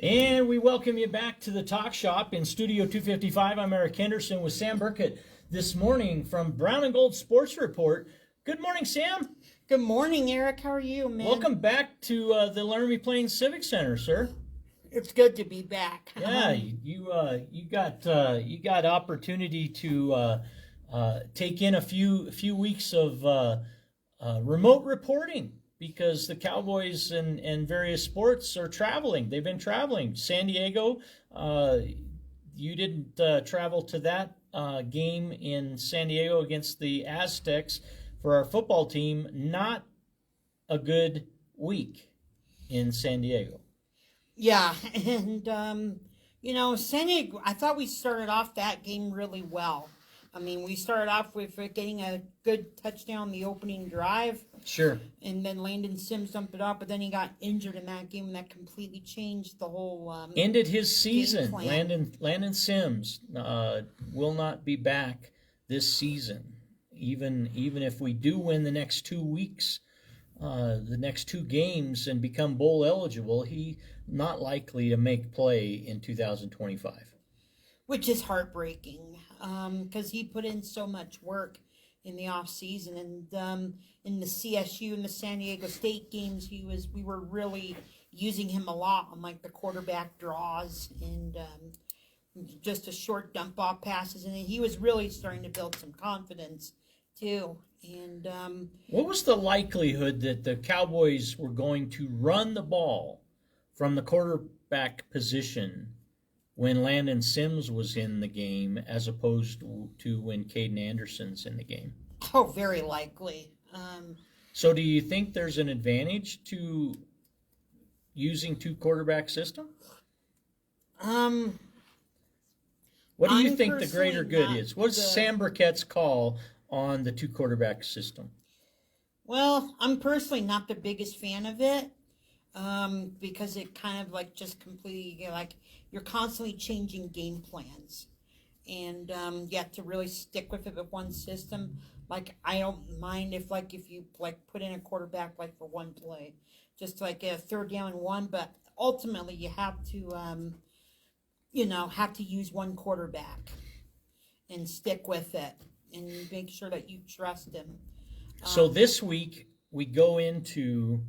And we welcome you back to the Talk Shop in Studio 255. I'm Eric Henderson with Sam Burkett this morning from Brown and Gold Sports Report. Good morning, Sam. Good morning, Eric. How are you, man? Welcome back to the Laramie Plains Civic Center, sir. It's good to be back. Yeah, you got opportunity to take in a few weeks of remote reporting, because the Cowboys and various sports are traveling. They've been traveling. San Diego, you didn't travel to that game in San Diego against the Aztecs for our football team. Not a good week in San Diego. Yeah, and, San Diego, I thought we started off that game really well. I mean, we started off with getting a good touchdown the opening drive. Sure. And then Landon Sims dumped it up, but then he got injured in that game, and that completely changed the whole ended his season. Landon Sims will not be back this season. Even if we do win the next 2 weeks, the next two games, and become bowl eligible, he not likely to make play in 2025. Which is heartbreaking, because he put in so much work in the off season, and in the CSU and the San Diego State games, we were really using him a lot on like the quarterback draws and just a short dump off passes, and he was really starting to build some confidence too. And what was the likelihood that the Cowboys were going to run the ball from the quarterback position when Landon Sims was in the game, as opposed to when Caden Anderson's in the game? Oh, very likely. So do you think there's an advantage to using two quarterback system? What do you think the greater good is? What's Sam Burkett's call on the two quarterback system? Well, I'm personally not the biggest fan of it, because it kind of like just completely, like, you're constantly changing game plans, and you have to really stick with it with one system. Like, I don't mind if you put in a quarterback like for one play, just like a third down and one, but ultimately you have to use one quarterback and stick with it and make sure that you trust him. So this week we go into,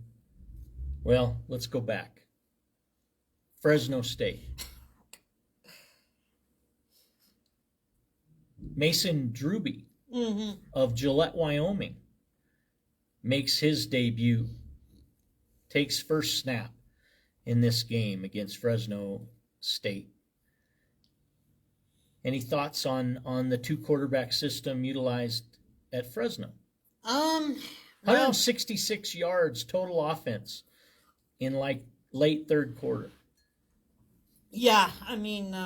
well, let's go back. Fresno State. Mason Drewby of Gillette, Wyoming, makes his debut, takes first snap in this game against Fresno State. Any thoughts on the two quarterback system utilized at Fresno? 166 yards total offense in late third quarter. Yeah, I mean,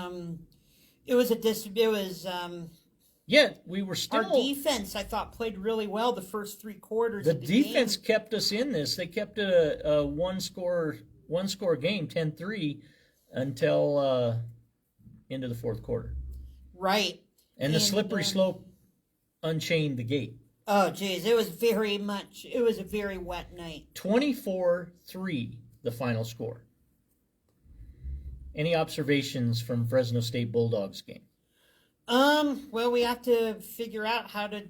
we were still. Our defense, I thought, played really well the first three quarters. The of the defense game. kept us in this. They kept it a one score game, 10-3, until into the fourth quarter. Right. And the slippery slope unchained the gate. Oh, geez, it was a very wet night. 24-3, the final score. Any observations from Fresno State Bulldogs game? Well, we have to figure out how to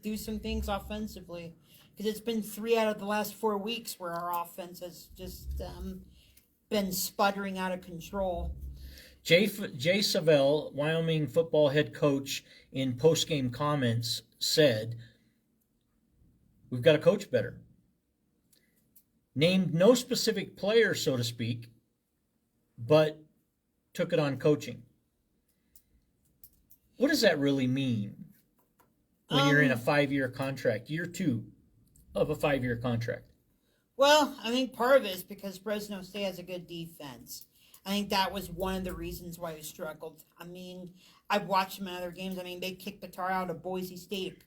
do some things offensively, because it's been 3 out of the last 4 weeks where our offense has just been sputtering out of control. Jay Savell, Wyoming football head coach, in post-game comments said, "We've got to coach better." Named no specific player, so to speak, but took it on coaching. What does that really mean when you're in a 5-year contract, year 2 of a 5-year contract? Well, I think part of it is because Fresno State has a good defense. I think that was one of the reasons why we struggled. I mean, I've watched them in other games. I mean, they kicked the tar out of Boise State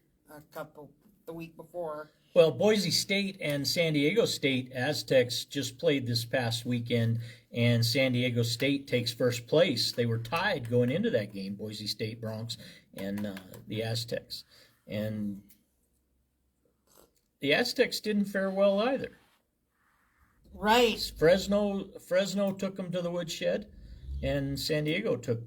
the week before. Well, Boise State and San Diego State Aztecs just played this past weekend, and San Diego State takes first place. They were tied going into that game, Boise State Broncs and the Aztecs. And the Aztecs didn't fare well either. Right. Fresno took them to the woodshed, and San Diego took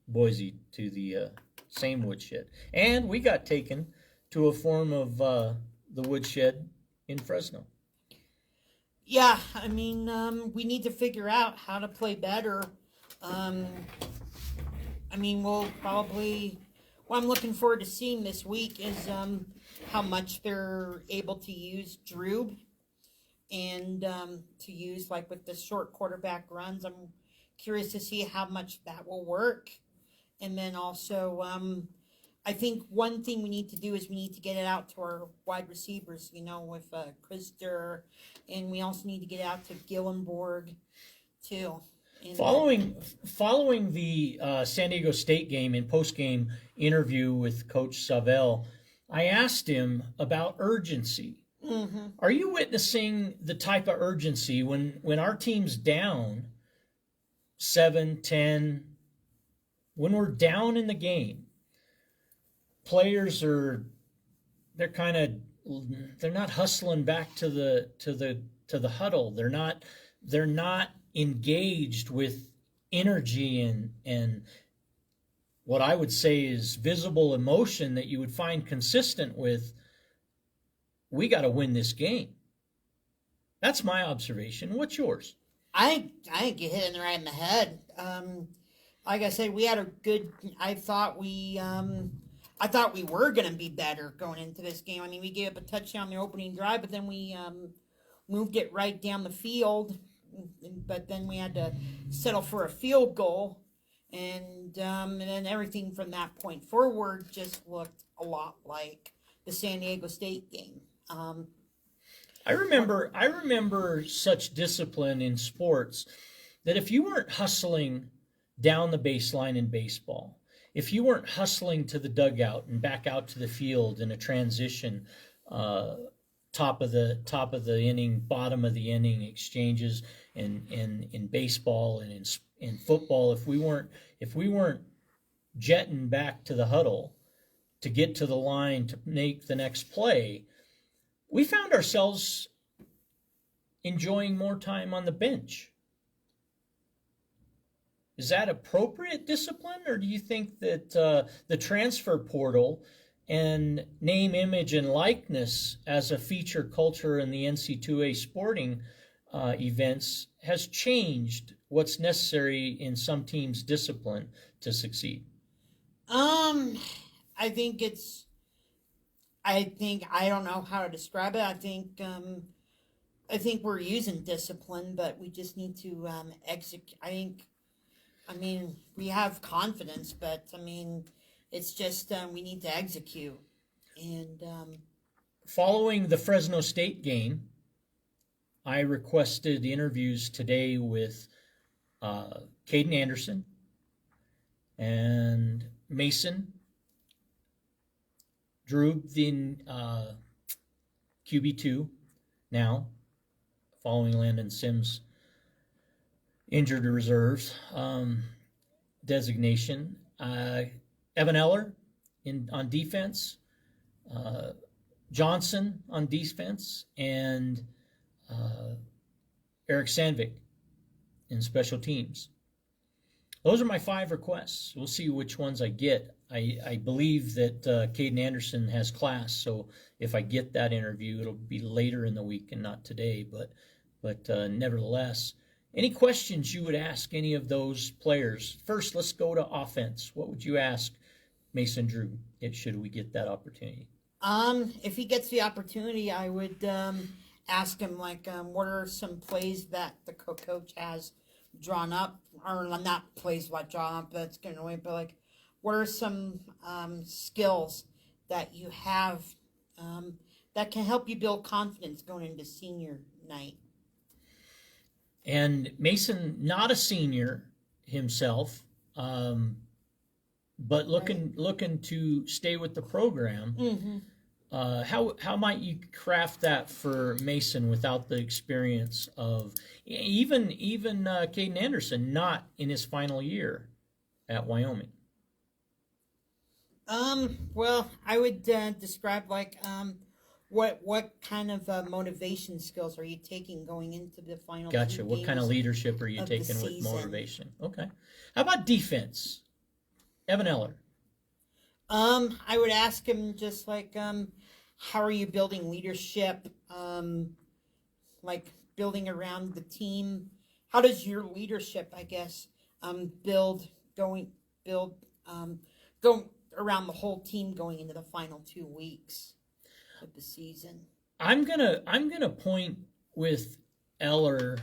Boise to the same woodshed, and we got taken to a form of the woodshed in Fresno. Yeah, I mean, we need to figure out how to play better. Um, I mean, we'll probably. What I'm looking forward to seeing this week is how much they're able to use Drube and to use like with the short quarterback runs. I'm curious to see how much that will work. And then also, I think one thing we need to do is we need to get it out to our wide receivers, with Krister, and we also need to get out to Gillenborg too. And Following the San Diego State game and post-game interview with Coach Savell, I asked him about urgency. Mm-hmm. Are you witnessing the type of urgency when our team's down 7-10, when we're down in the game, players they're not hustling back to the huddle. They're not engaged with energy and what I would say is visible emotion that you would find consistent with, we got to win this game. That's my observation. What's yours? I think you hit it right in the head. Like I said, we had a good. I thought we were going to be better going into this game. I mean, we gave up a touchdown the opening drive, but then we moved it right down the field. But then we had to settle for a field goal, and then everything from that point forward just looked a lot like the San Diego State game. I remember such discipline in sports that if you weren't hustling down the baseline in baseball, if you weren't hustling to the dugout and back out to the field in a transition, top of the inning, bottom of the inning exchanges, in baseball and in football, if we weren't jetting back to the huddle to get to the line to make the next play, we found ourselves enjoying more time on the bench. Is that appropriate discipline, or do you think that the transfer portal and name, image, and likeness as a feature culture in the NC2A sporting events has changed what's necessary in some teams' discipline to succeed? I think I don't know how to describe it. I think we're using discipline, but we just need to execute. I mean, we have confidence, but I mean, it's just we need to execute. And following the Fresno State game, I requested interviews today with Caden Anderson and Mason Drube, the QB2 now, following Landon Sims' injured reserves designation. Evan Eller on defense, Johnson on defense, and Eric Sandvik in special teams. Those are my 5 requests. We'll see which ones I get. I believe that Caden Anderson has class, so if I get that interview, it'll be later in the week and not today. But nevertheless, any questions you would ask any of those players? First, let's go to offense. What would you ask Mason Drube should we get that opportunity? If he gets the opportunity, I would ask him what are some plays that the coach has drawn up, or not plays like drawn up, that's getting away, but what are some skills that you have that can help you build confidence going into senior night? And Mason, not a senior himself, but looking to stay with the program. Mm-hmm. How might you craft that for Mason without the experience of even Caden Anderson, not in his final year at Wyoming? Well, I would describe what kind of motivation skills are you taking going into the final Gotcha. two What kind of games leadership are you of the taking with season? motivation? Okay. How about defense? Evan Eller. I would ask him just like, how are you building leadership? Like building around the team. How does your leadership, I guess, build build go around the whole team going into the final 2 weeks of the season? I'm gonna point with Eller.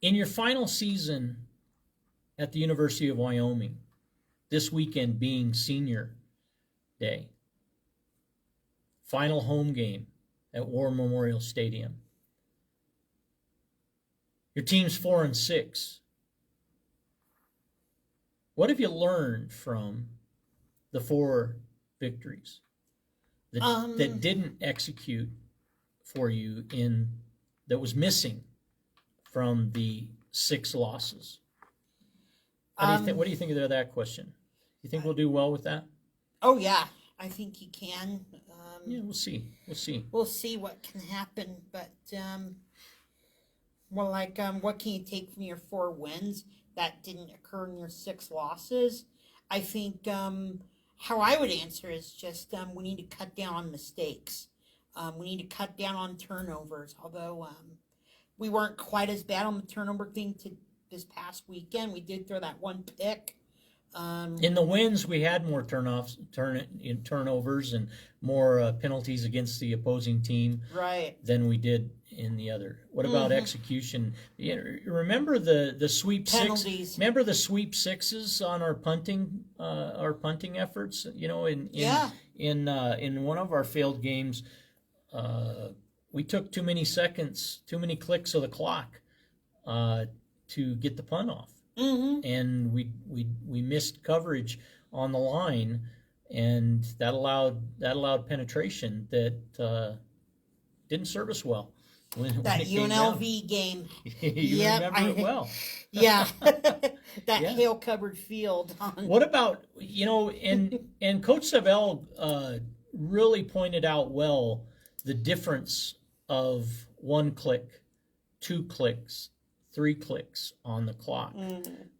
In your final season at the University of Wyoming, this weekend being Senior Day, final home game at War Memorial Stadium. Your team's 4-6. What have you learned from the 4 victories that didn't execute for you that was missing from the 6 losses? What do you think of that question? You think we'll do well with that? Oh yeah, I think he can. Yeah, we'll see. We'll see what can happen, but well, like, what can you take from your 4 wins that didn't occur in your 6 losses? I think how I would answer is just we need to cut down on mistakes. We need to cut down on turnovers. Although we weren't quite as bad on the turnover thing this past weekend, we did throw that 1 pick. In the wins, we had more turnovers and more penalties against the opposing team, right, than we did in the other. What about execution? Remember the sweep penalties. Six? Remember the sweep sixes on our punting efforts? You know, in one of our failed games, we took too many seconds, too many clicks of the clock to get the punt off. And we missed coverage on the line, and that allowed penetration that didn't serve us well. When that UNLV game. You remember it well. Yeah, that hail covered field. What about and Coach Savell really pointed out well the difference of 1 click, 2 clicks, 3 clicks on the clock.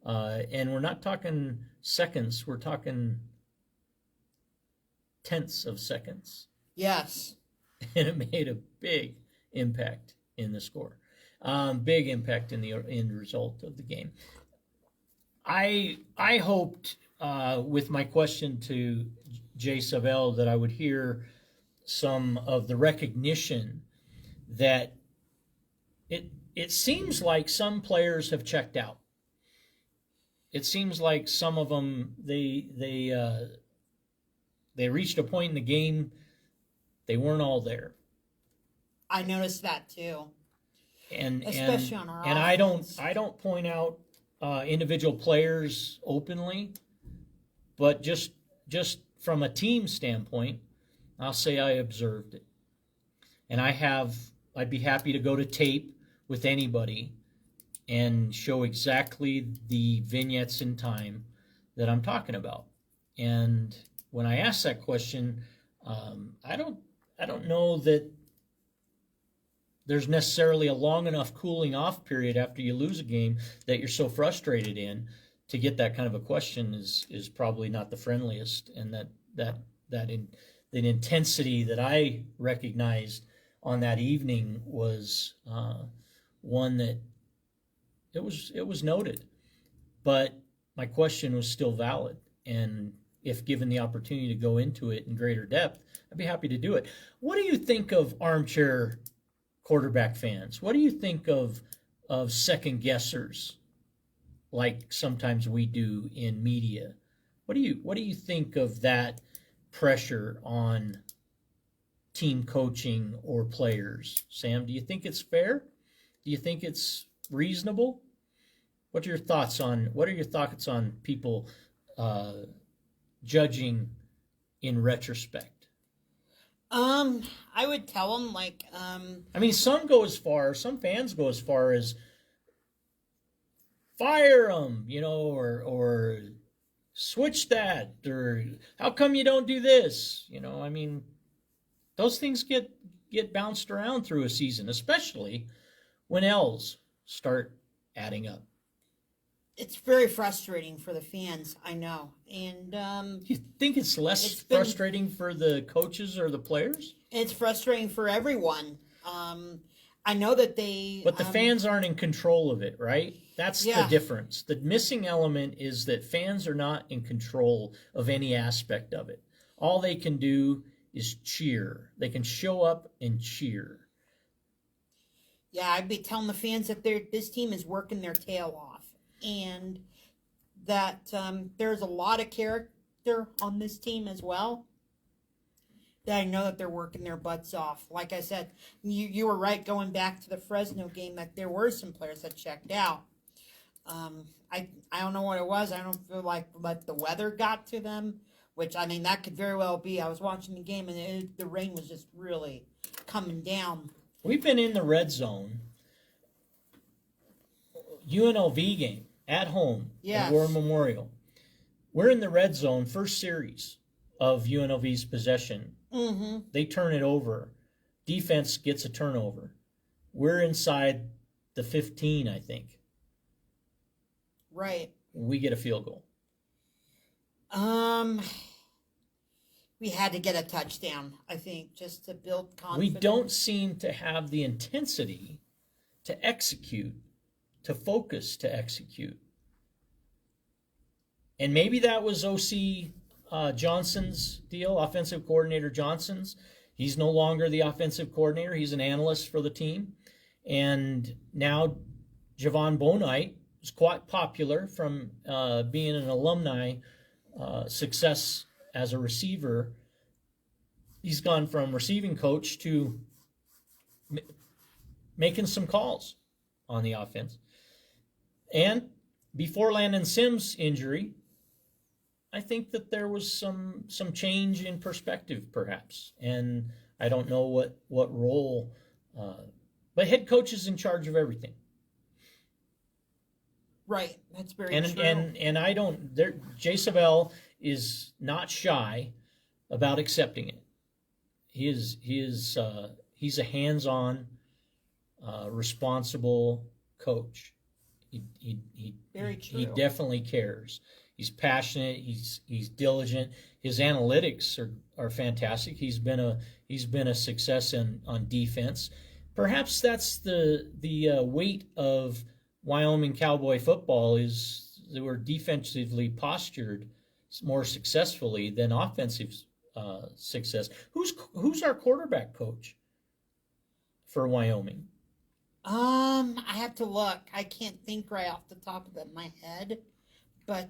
And we're not talking seconds, we're talking tenths of seconds. Yes. And it made a big impact in the score, big impact in the end result of the game. I hoped with my question to Jay Savell that I would hear some of the recognition that it seems like some players have checked out. It seems like some of them they reached a point in the game they weren't all there. I noticed that too. And especially on our and offense. I don't point out individual players openly, but just from a team standpoint, I'll say I observed it. And I'd be happy to go to tape with anybody and show exactly the vignettes in time that I'm talking about. And when I ask that question, I don't know that there's necessarily a long enough cooling off period after you lose a game that you're so frustrated in to get that kind of a question is probably not the friendliest. And the intensity that I recognized on that evening was one that it was noted, but my question was still valid. And if given the opportunity to go into it in greater depth, I'd be happy to do it. What do you think of armchair quarterback fans? What do you think of second guessers, like sometimes we do in media? What do you think of that pressure on team coaching or players? Sam, do you think it's fair? Do you think it's reasonable? What are your thoughts on people judging in retrospect? I would tell them like, I mean, some fans go as far as fire them, or switch that, or how come you don't do this? I mean, those things get bounced around through a season, especially when L's start adding up. It's very frustrating for the fans, I know. And Do you think it's less frustrating for the coaches or the players? it's frustrating for everyone. I know that But the fans aren't in control of it, right? That's the difference. The missing element is that fans are not in control of any aspect of it. All they can do is cheer. They can show up and cheer. Yeah, I'd be telling the fans that this team is working their tail off, and that there's a lot of character on this team as well. That I know that they're working their butts off. Like I said, you were right going back to the Fresno game that there were some players that checked out. I don't know what it was. I don't feel like the weather got to them, which, I mean, that could very well be. I was watching the game, and the rain was just really coming down. We've been in the red zone. UNLV game at home at War Memorial. We're in the red zone, first series of UNLV's possession. Mm-hmm. They turn it over. Defense gets a turnover. We're inside the 15, I think. Right. We get a field goal. We had to get a touchdown, I think, just to build confidence. We don't seem to have the intensity to execute, to focus to execute. And maybe that was OC Johnson's deal, offensive coordinator Johnson's. He's no longer the offensive coordinator. He's an analyst for the team. And now Javon Bonite is quite popular from being an alumni success as a receiver. He's gone from receiving coach to making some calls on the offense. And before Landon Sims' injury, I think that there was some change in perspective, perhaps. And I don't know what role, but head coach is in charge of everything. Right, that's very true. And I don't. Jay Savell is not shy about accepting it. He's a hands-on, responsible coach. Very true. He definitely cares. He's passionate. He's diligent. His analytics are fantastic. He's been a success on defense. Perhaps that's the weight of Wyoming Cowboy football, is they were defensively postured more successfully than offensive success. Who's our quarterback coach for Wyoming? I have to look. I can't think right off the top of my head. But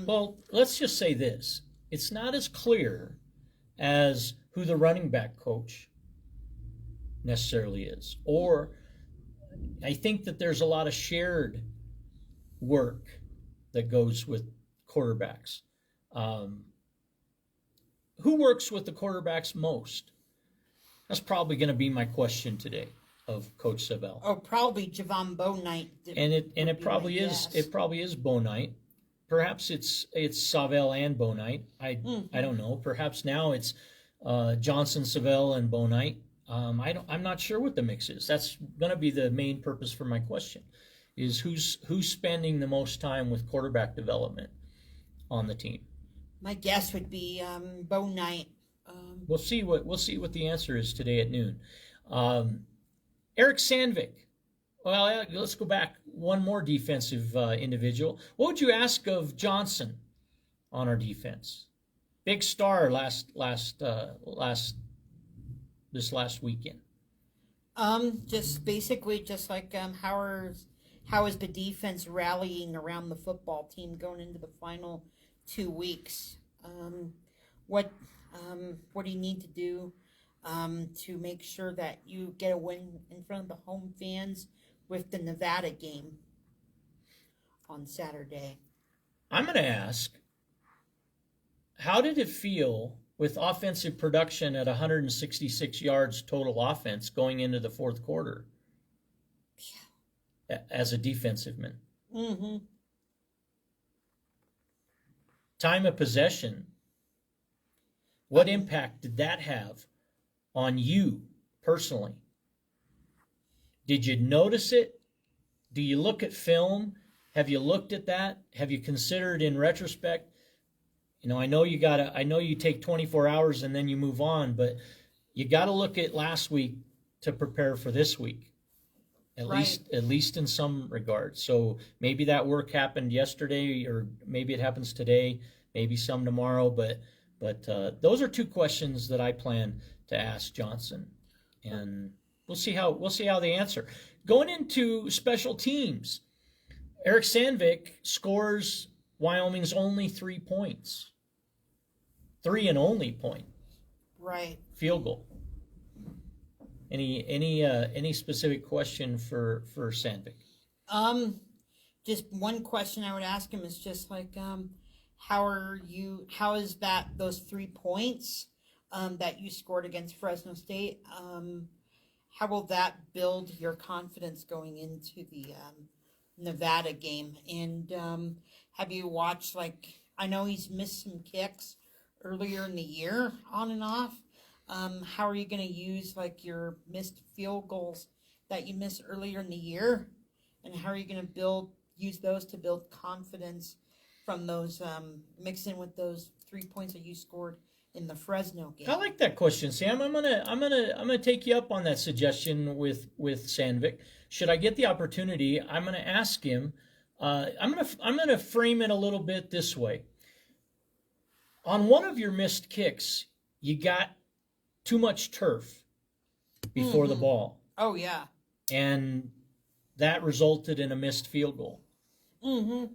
well, let's just say this: it's not as clear as who the running back coach necessarily is, or I think that there's a lot of shared work that goes with quarterbacks. Who works with the quarterbacks most? That's probably going to be my question today of Coach Savell. Oh, probably Javon Bonite. And it probably is. It probably is Bonite. Perhaps it's Savell and Bonite. I don't know. Perhaps now it's Johnson, Savell, and Bonite. I'm not sure what the mix is. That's going to be the main purpose for my question: is who's spending the most time with quarterback development on the team? My guess would be Bonite. We'll see what the answer is today at noon. Eric Sandvik. Well, let's go back. One more defensive individual. What would you ask of Johnson on our defense? Big star this last weekend. Just basically just like how is the defense rallying around the football team going into the final 2 weeks? What do you need to do to make sure that you get a win in front of the home fans with the Nevada game on Saturday? I'm going to ask, how did it feel with offensive production at 166 yards total offense going into the fourth quarter as a defensive man? Mm-hmm. time of possession, what impact did that have on you personally? Did you notice it? Do you look at film? Have you looked at that? Have you considered in retrospect? I know you take 24 hours and then you move on, but you got to look at last week to prepare for this week. At least in some regards. So maybe that work happened yesterday, or maybe it happens today, maybe some tomorrow. But those are two questions that I plan to ask Johnson, and we'll see how they answer. Going into special teams, Eric Sandvik scores Wyoming's only 3 points, 3 and only point. Right. Field goal. Any specific question for Sandvik? Just one question I would ask him is just like, how is those 3 points that you scored against Fresno State, how will that build your confidence going into the Nevada game? And have you watched, I know he's missed some kicks earlier in the year on and off. How are you going to use your missed field goals that you missed earlier in the year, and how are you going to use those to build confidence from those, mix in with those 3 points that you scored in the Fresno game? I like that question, Sam. I'm gonna take you up on that suggestion with Sandvik. Should I get the opportunity, I'm gonna ask him. I'm gonna frame it a little bit this way. On one of your missed kicks, you got too much turf before the ball. Oh, yeah. And that resulted in a missed field goal. Mm-hmm.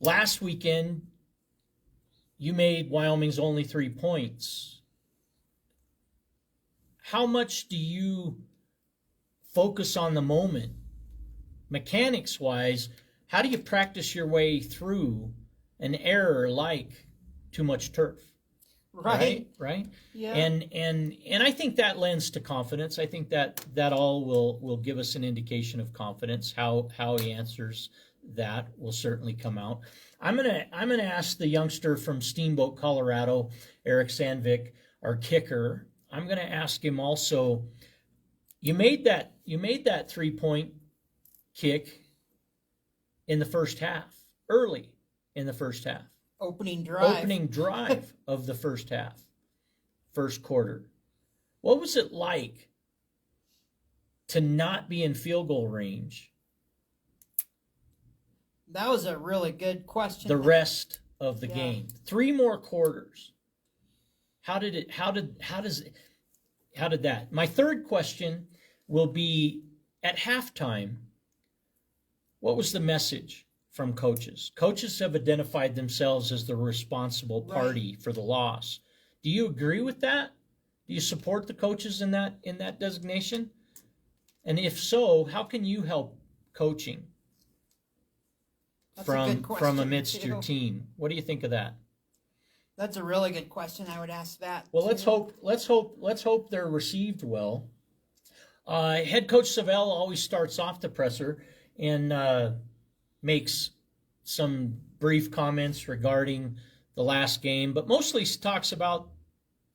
Last weekend, you made Wyoming's only 3 points. How much do you focus on the moment? Mechanics-wise, how do you practice your way through an error like too much turf? Right. Yeah. And I think that lends to confidence. I think that all will give us an indication of confidence. How he answers that will certainly come out. I'm gonna ask the youngster from Steamboat, Colorado, Eric Sandvik, our kicker. I'm gonna ask him also. You made that 3-point kick in the first half, early in the first half. Opening drive of the first half, first quarter. What was it like to not be in field goal range That was a really good question. the rest of the game? 3 more quarters. How did that? My third question will be, at halftime, what was the message from coaches? Coaches have identified themselves as the responsible party for the loss. Do you agree with that? Do you support the coaches in that designation? And if so, how can you help coaching from amidst your team? What do you think of that? That's a really good question. I would ask that. Well, let's hope they're received well. Head coach Savell always starts off the presser and makes some brief comments regarding the last game, but mostly talks about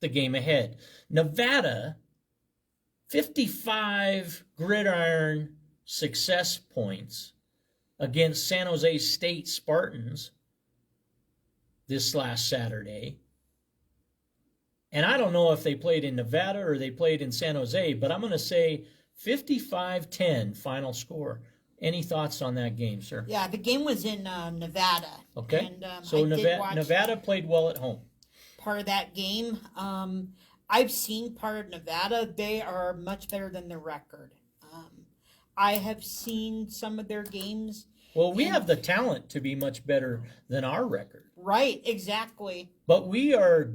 the game ahead. Nevada, 55 gridiron success points against San Jose State Spartans this last Saturday. And I don't know if they played in Nevada or they played in San Jose, but I'm going to say 55-10 final score. Any thoughts on that game, sir? Yeah, the game was in Nevada. Okay. And, so Nevada played well at home. Part of that game. I've seen part of Nevada. They are much better than their record. I have seen some of their games. Well, we have the talent to be much better than our record. Right, exactly. But we're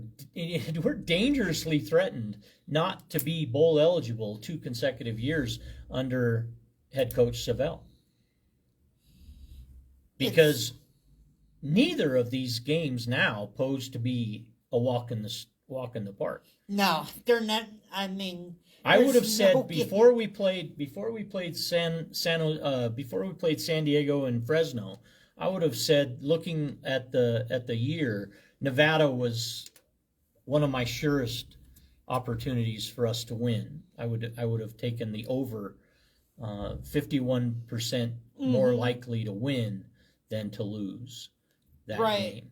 dangerously threatened not to be bowl eligible 2 consecutive years under head coach Savell. Because neither of these games now pose to be a walk in the park. No, they're not. I mean, I would have said before we played San Diego and Fresno, said, looking at the year, Nevada was one of my surest opportunities for us to win. I would have taken the over, 51% more likely to win than to lose that game.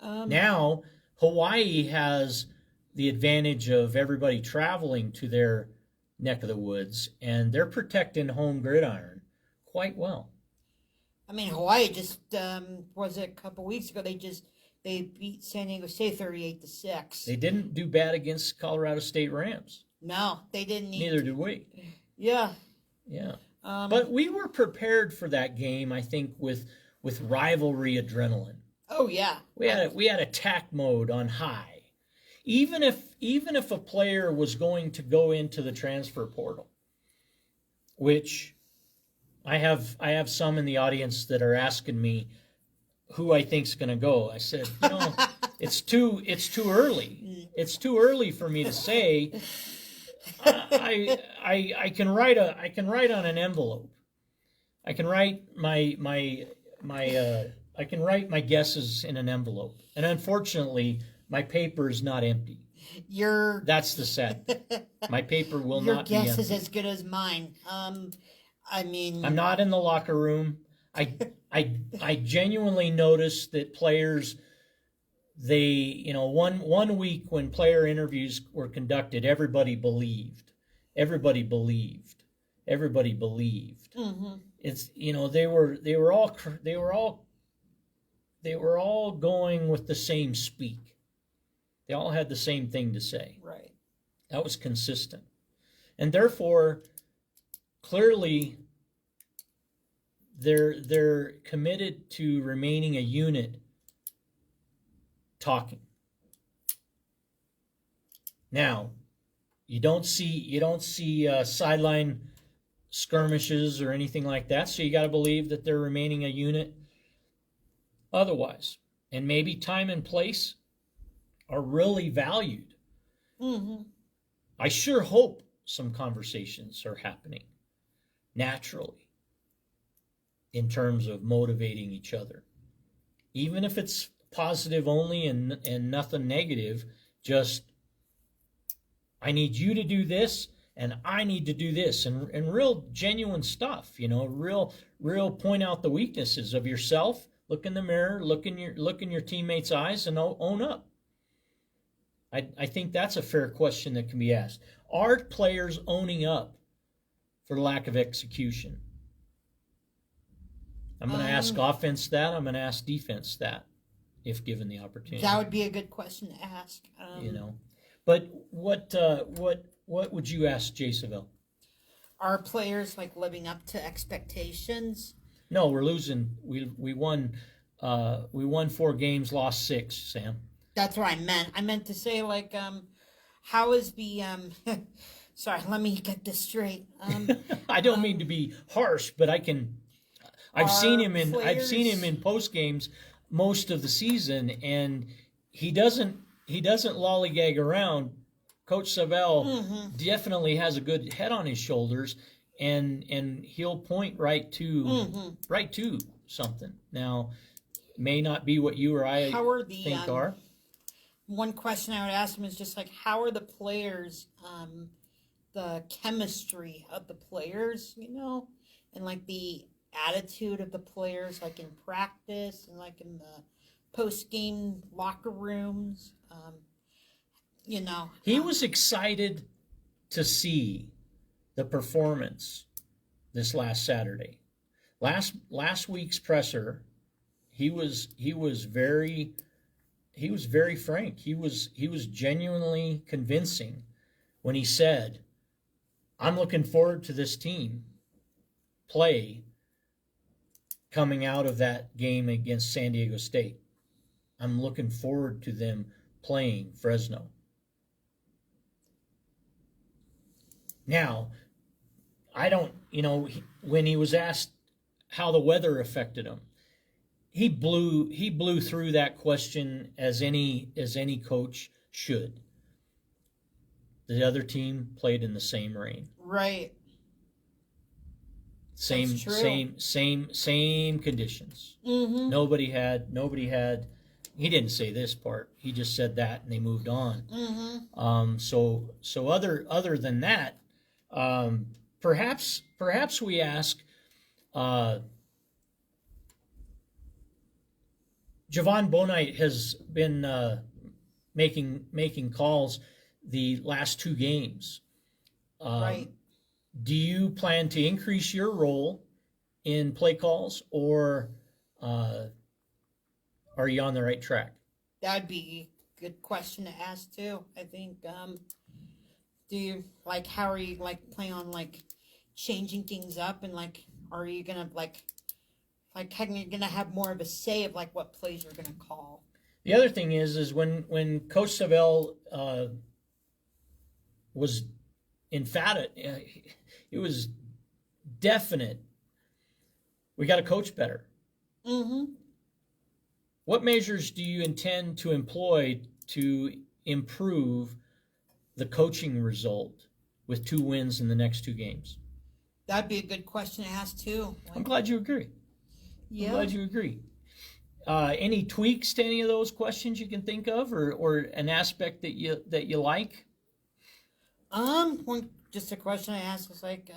Now Hawaii has the advantage of everybody traveling to their neck of the woods, and they're protecting home gridiron quite well. I mean, Hawaii just was it a couple weeks ago? They beat San Diego State 38-6. They didn't do bad against Colorado State Rams. No, they didn't. Neither did we. Yeah. Yeah. But we were prepared for that game, I think, with rivalry adrenaline. Oh yeah. We had attack mode on high. Even if a player was going to go into the transfer portal, which I have some in the audience that are asking me who I think's going to go. I said, it's too early. It's too early for me to say. I can write on an envelope. I can write my guesses in an envelope. And unfortunately, my paper is not empty. That's the sad. My paper will not be empty. Your guess is as good as mine. I mean, I'm not in the locker room. I genuinely noticed that players, one week when player interviews were conducted, everybody believed. Mm-hmm. It's they were all going with the same speak. They all had the same thing to say. Right. That was consistent. And therefore, clearly, they're committed to remaining a unit talking. Now, you don't see sideline skirmishes or anything like that, so you got to believe that they're remaining a unit otherwise. And maybe time and place are really valued. Mm-hmm. I sure hope some conversations are happening naturally in terms of motivating each other. Even if it's positive only and nothing negative, just I need you to do this and I need to do this, and real genuine stuff, real point out the weaknesses of yourself, look in the mirror, look in your teammates' eyes and own up. I think that's a fair question that can be asked. Are players owning up for lack of execution? I'm going to ask offense that. I'm going to ask defense that, if given the opportunity. That would be a good question to ask. But what would you ask Jasonville? Are players living up to expectations? No, we're losing. We won 4 games, lost 6. Sam. That's what I meant. I meant to say how is the sorry, let me get this straight. I don't mean to be harsh, but I've seen him in post games most of the season, and he doesn't lollygag around. Coach Savell definitely has a good head on his shoulders, and he'll point right to something. Now, it may not be what you or I think are. One question I would ask him is just how are the players, the chemistry of the players, and the attitude of the players, in practice and in the post-game locker rooms. He was excited to see the performance this last Saturday. Last week's presser, he was very frank. He was genuinely convincing when he said, "I'm looking forward to this team play coming out of that game against San Diego State. I'm looking forward to them playing Fresno." Now, I don't, when he was asked how the weather affected him, he blew through that question as any coach should. The other team played in the same rain. Right. Same, That's true. same conditions. Mm-hmm. Nobody had. He didn't say this part. He just said that, and they moved on. Mm-hmm. So other than that, perhaps we ask. Javon Bonite has been making calls the last two games. Right. Do you plan to increase your role in play calls, or are you on the right track? That'd be a good question to ask too. I think. Do you like? How are you like planning on like changing things up and like? Are you gonna like how you gonna have more of a say of like what plays you're gonna call? The other thing is when Coach Savell was emphatic, it was definite. We got to coach better. Mm-hmm. What measures do you intend to employ to improve the coaching result with 2 wins in the next 2 games? That'd be a good question to ask too. I'm Like, glad you agree. I'm yeah. glad you agree. Any tweaks to any of those questions you can think of, or an aspect that you like? One just a question I asked was like,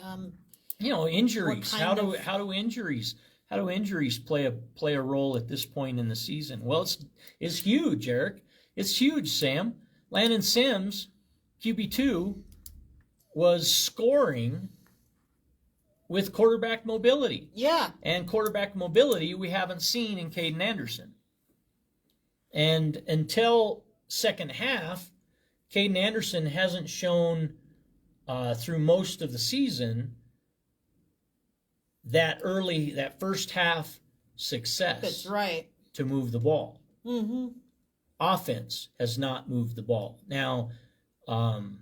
Injuries. What How kind do of- how do injuries play a role at this point in the season? Well, it's huge, Eric. It's huge, Sam. Landon Sims, QB2, was scoring with quarterback mobility. yeah, And quarterback mobility we haven't seen in Caden Anderson. And until second half, Caden Anderson hasn't shown through most of the season that first half success that's right. to move the ball. Mm-hmm. Offense has not moved the ball. Now, Caden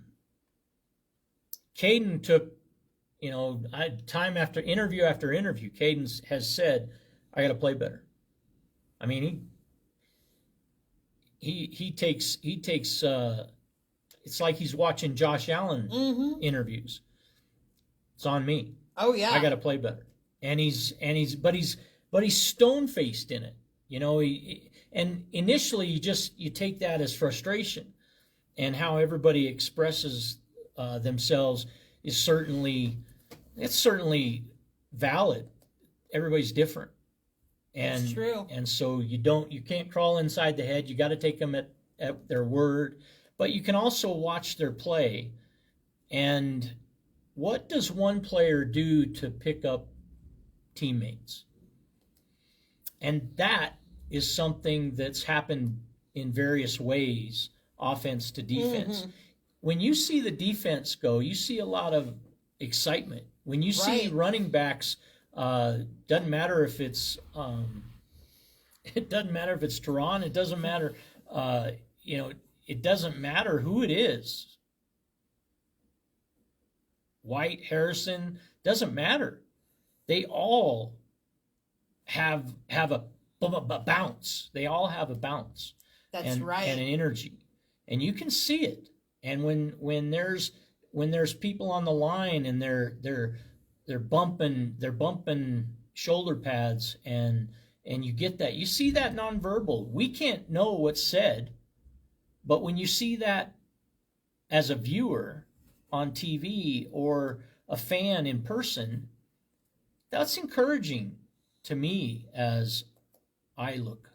took, time after interview, Caden has said, I got to play better. I mean, he takes it's like he's watching Josh Allen Mm-hmm. interviews. It's on me. Oh yeah. I got to play better. And he's stone faced in it. And initially you take that as frustration, and how everybody expresses themselves is certainly valid. Everybody's different. And That's true. And so you can't crawl inside the head. You got to take them at their word, but you can also watch their play. And what does one player do to pick up teammates? And that is something that's happened in various ways, offense to defense. Mm-hmm. When you see the defense go, you see a lot of excitement. When you see Right. running backs, doesn't matter if it's Tehran, it doesn't matter, it doesn't matter who it is. White, Harrison, doesn't matter. They all have a bounce. They all have a bounce. That's right. And an energy, and you can see it. And when there's people on the line and they're bumping shoulder pads, and you get that. You see that nonverbal. We can't know what's said, but when you see that as a viewer on TV or a fan in person, that's encouraging to me as I look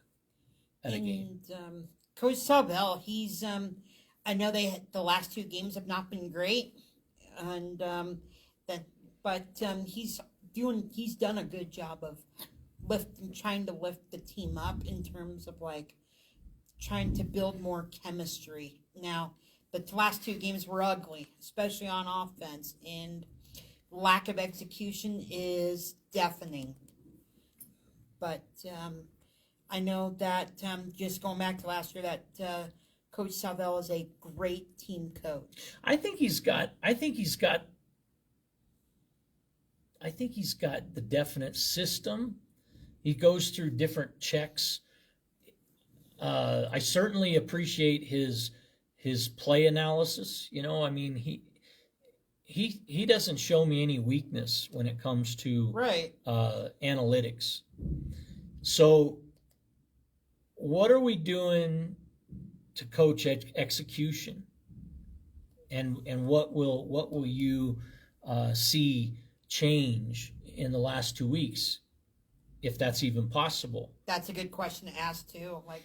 at a game. And Coach Savell, he's I know the last 2 games have not been great, and he's done a good job of trying to lift the team up in terms of like trying to build more chemistry. Now, the last 2 games were ugly, especially on offense, and lack of execution is deafening. But I know that just going back to last year, that Coach Savell is a great team coach. I think he's got the definite system. He goes through different checks. I certainly appreciate his play analysis. I mean, he doesn't show me any weakness when it comes to Right. analytics. So what are we doing to coach execution? And what will you see change in the last 2 weeks, if that's even possible? That's a good question to ask too. Like,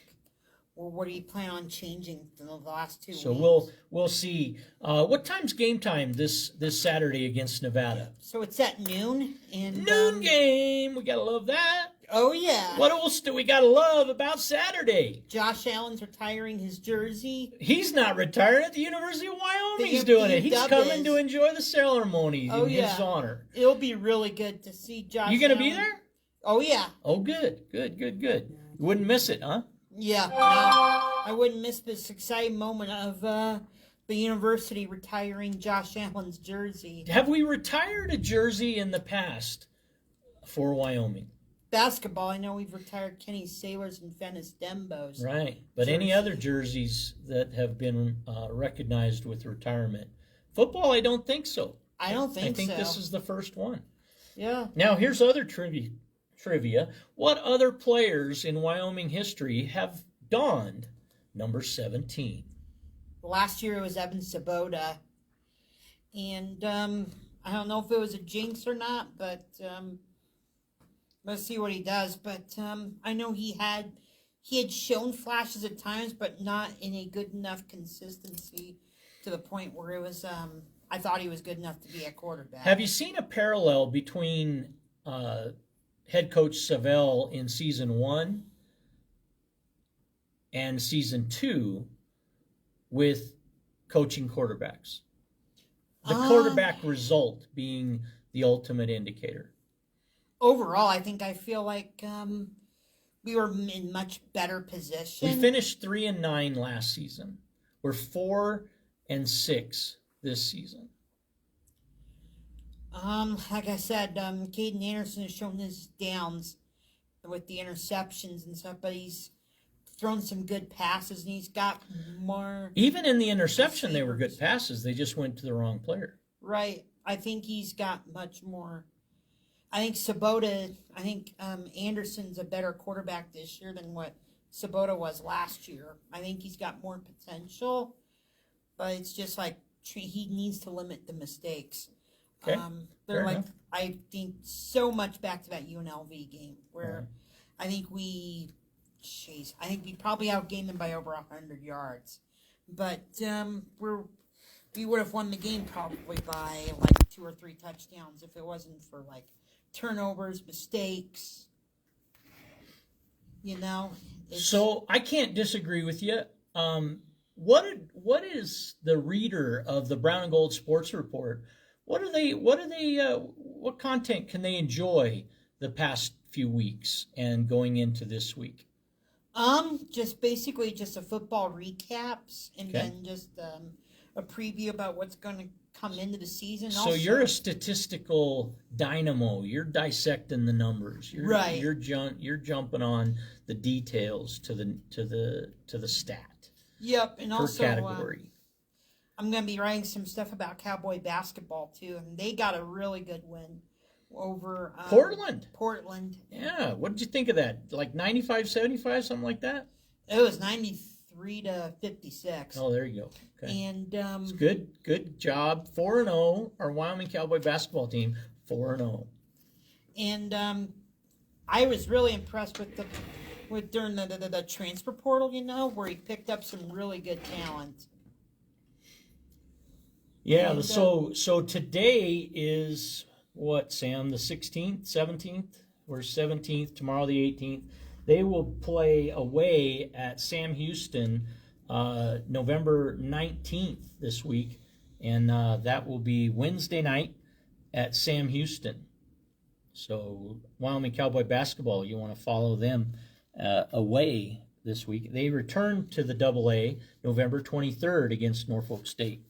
well, what do you plan on changing in the last 2 So weeks? we'll see. What time's game time this Saturday against Nevada? So it's at noon. And Noon game. We gotta love that. Oh yeah. What else do we gotta love about Saturday? Josh Allen's retiring his jersey. He's not retiring at the University of Wyoming. He's The doing it. He's UW coming is. to enjoy the ceremony Oh, in his yeah. honor. It'll be really good to see Josh. You gonna Allen. be there? Oh yeah. Oh, good. You wouldn't miss it, huh? Yeah. No, I wouldn't miss this exciting moment of the university retiring Josh Allen's jersey. Have we retired a jersey in the past for Wyoming? Basketball, I know we've retired Kenny Sailors and Fennis Dembos. Right. But any other jerseys that have been recognized with retirement? Football, I don't think so. I don't think so. I think this is the first one. Yeah. Now, here's other trivia. What other players in Wyoming history have donned number 17? Last year it was Evan Sabota. And I don't know if it was a jinx or not, but let's see what he does. But I know he had shown flashes at times, but not in a good enough consistency to the point where it was I thought he was good enough to be a quarterback. Have you seen a parallel between head coach Savell in season 1 and season 2 with coaching quarterbacks? The quarterback result being the ultimate indicator. Overall, I feel like we were in much better position. We finished 3-9 last season. We're 4-6 this season. Like I said, Caden Anderson has shown his downs with the interceptions and stuff, but he's thrown some good passes and he's got more. Even in the interception, they were good passes. They just went to the wrong player. Right. I think he's got much more. I think Sabota, Anderson's a better quarterback this year than what Sabota was last year. I think he's got more potential, but it's just like he needs to limit the mistakes. Okay. They're Fair like, enough. I think so much back to that UNLV game where I think we probably outgained them by over 100 yards. But we would have won the game probably by like 2 or 3 touchdowns if it wasn't for like turnovers, mistakes. You know. So I can't disagree with you. What is the reader of the Brown and Gold Sports Report? What content can they enjoy the past few weeks and going into this week? Just basically just a football recaps and Okay. then just a preview about what's going to come into the season. So you're a statistical dynamo. You're dissecting the numbers. Right. You're jumping on the details to the stat Yep, and per also category. I'm going to be writing some stuff about Cowboy basketball too, and they got a really good win over Portland. Portland. Yeah. What did you think of that? Like 95-75, something like that? It was 93-56. Oh, there you go. Okay. And It's good job. 4-0. Our Wyoming Cowboy basketball team, 4-0. And I was really impressed with during the transfer portal, where he picked up some really good talent. Yeah. And, So today is what, Sam? The 16th, 17th. We're 17th. Tomorrow, the 18th. They will play away at Sam Houston November 19th this week, and that will be Wednesday night at Sam Houston. So Wyoming Cowboy basketball, you want to follow them away this week. They return to the AA November 23rd against Norfolk State.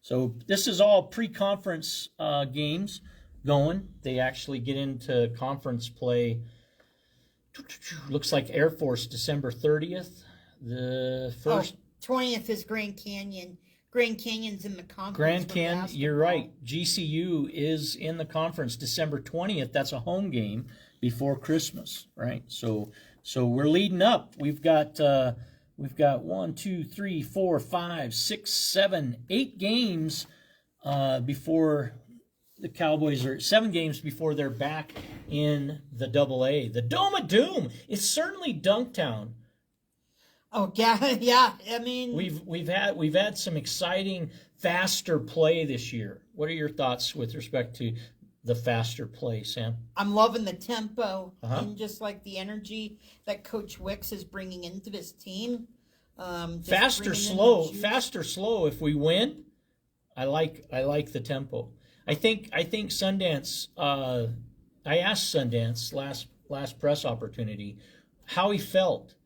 So this is all pre-conference games going. They actually get into conference play. Looks like Air Force December 30th. The first 20th is Grand Canyon. Grand Canyon's in the conference. Grand for Canyon, basketball. you're right. GCU is in the conference December 20th. That's a home game before Christmas, right? So we're leading up. We've got 1, 2, 3, 4, 5, 6, 7, 8 games before the Cowboys are 7 games before they're back in the AA. The Dome of Doom. It's certainly Dunktown. Oh yeah, yeah. I mean, We've had some exciting faster play this year. What are your thoughts with respect to the faster play, Sam? I'm loving the tempo and just like the energy that Coach Wicks is bringing into this team. Faster, slow. If we win, I like the tempo. I think Sundance. I asked Sundance last press opportunity how he felt.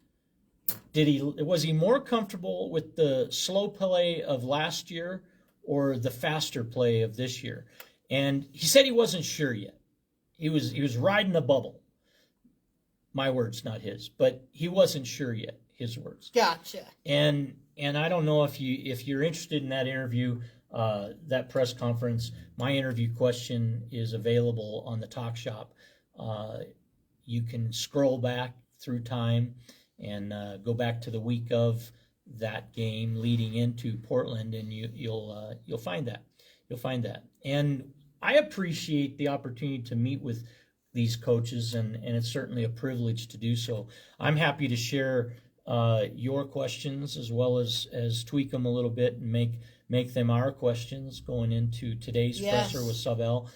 Was he more comfortable with the slow play of last year or the faster play of this year? And he said he wasn't sure yet. He was riding a bubble. My words, not his, but he wasn't sure yet. His words. Gotcha. And I don't know if you're interested in that interview, that press conference. My interview question is available on the Talk Shop. You can scroll back through time and go back to the week of that game leading into Portland, and you'll find that. You'll find that. And I appreciate the opportunity to meet with these coaches, and it's certainly a privilege to do so. I'm happy to share your questions as well as tweak them a little bit and make them our questions going into today's presser with Sabel.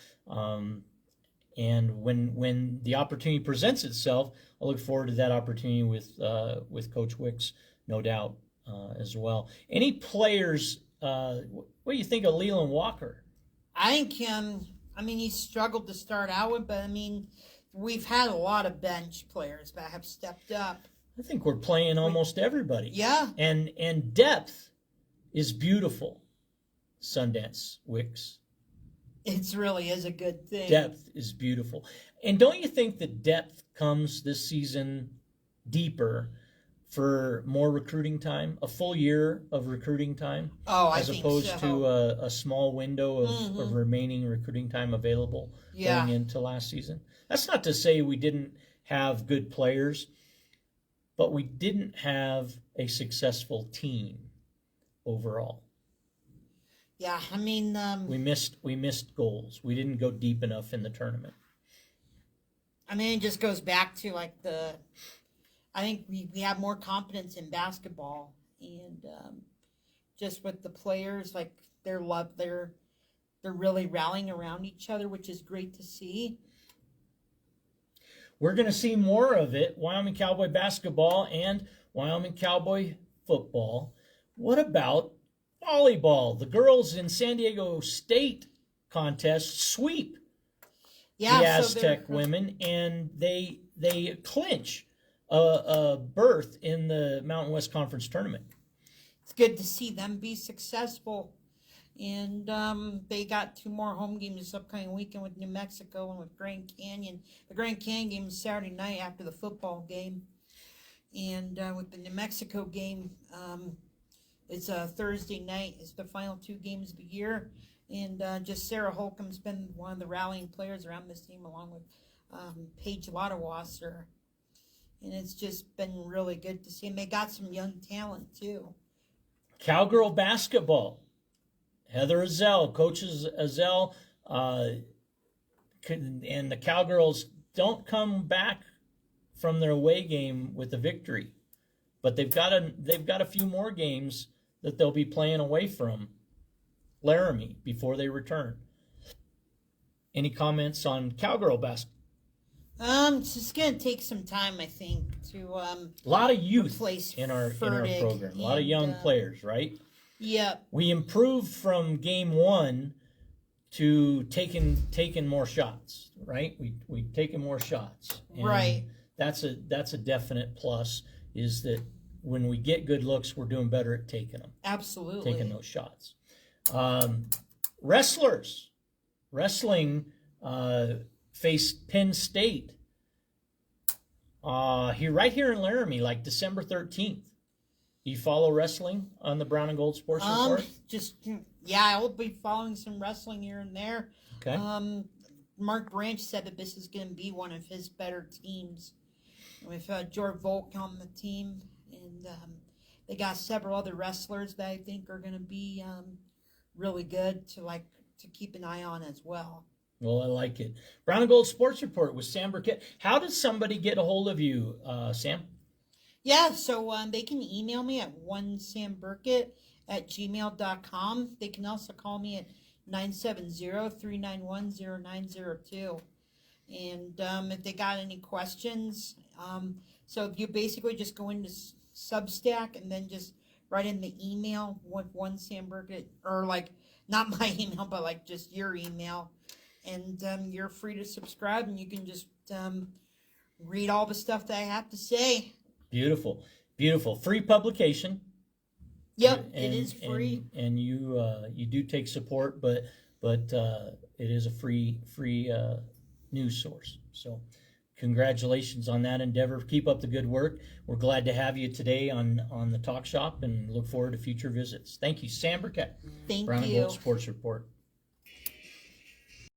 And when the opportunity presents itself, I look forward to that opportunity with Coach Wicks, no doubt, as well. Any players? What do you think of Leland Walker? I think he struggled to start out with, but I mean, we've had a lot of bench players that have stepped up. I think we're playing almost everybody. Yeah. And depth is beautiful, Sundance Wicks. It really is a good thing. Depth is beautiful. And don't you think that depth comes this season deeper for more recruiting time, a full year of recruiting time? I think so. As opposed to a small window of remaining recruiting time available going into last season? That's not to say we didn't have good players, but we didn't have a successful team overall. Yeah, I mean, we missed goals. We didn't go deep enough in the tournament. I mean, it just goes back to I think we have more confidence in basketball, and just with the players, like they're really rallying around each other, which is great to see. We're going to see more of it, Wyoming Cowboy basketball and Wyoming Cowboy football. What about volleyball? The girls in San Diego State contest sweep the Aztec women, and they clinch a berth in the Mountain West Conference tournament. It's good to see them be successful. And they got 2 more home games this upcoming weekend with New Mexico and with Grand Canyon. The Grand Canyon game is Saturday night after the football game. And with the New Mexico game, it's a Thursday night. It's the final 2 games of the year. And just Sarah Holcomb's been one of the rallying players around this team, along with Paige Lottewasser. And it's just been really good to see. And they got some young talent, too. Cowgirl basketball. Heather Azell, coaches Azell, and the Cowgirls don't come back from their away game with a victory, but they've got a few more games that they'll be playing away from Laramie before they return. Any comments on Cowgirl basketball? It's just gonna take some time, I think, to a lot of youth in our program, a lot of young players, right? Yep. We improved from game 1 to taking more shots, right? We taken more shots, and right. That's a definite plus. Is that when we get good looks, we're doing better at taking them. Absolutely. Taking those shots. Wrestling faced Penn State. Right here in Laramie, like December 13th. Do you follow wrestling on the Brown and Gold Sports Report? I will be following some wrestling here and there. Okay. Mark Branch said that this is going to be one of his better teams with George Volk on the team, and they got several other wrestlers that I think are going to be really good to keep an eye on as well. Well, I like it. Brown and Gold Sports Report with Sam Burkett. How does somebody get a hold of you, Sam? Yeah, so they can email me at onesamburkett@gmail.com. They can also call me at 970-391-0902. And if they got any questions, so you basically just go into Substack and then just write in the email with One Sam Burkett, or not my email, but just your email. And you're free to subscribe, and you can just read all the stuff that I have to say. Beautiful, beautiful. Free publication. Yep, it is free. And you do take support, but it is a free news source. So congratulations on that endeavor. Keep up the good work. We're glad to have you today on the Talk Shop, and look forward to future visits. Thank you, Sam Burkett. Thank Brown you. and Gold Sports Report.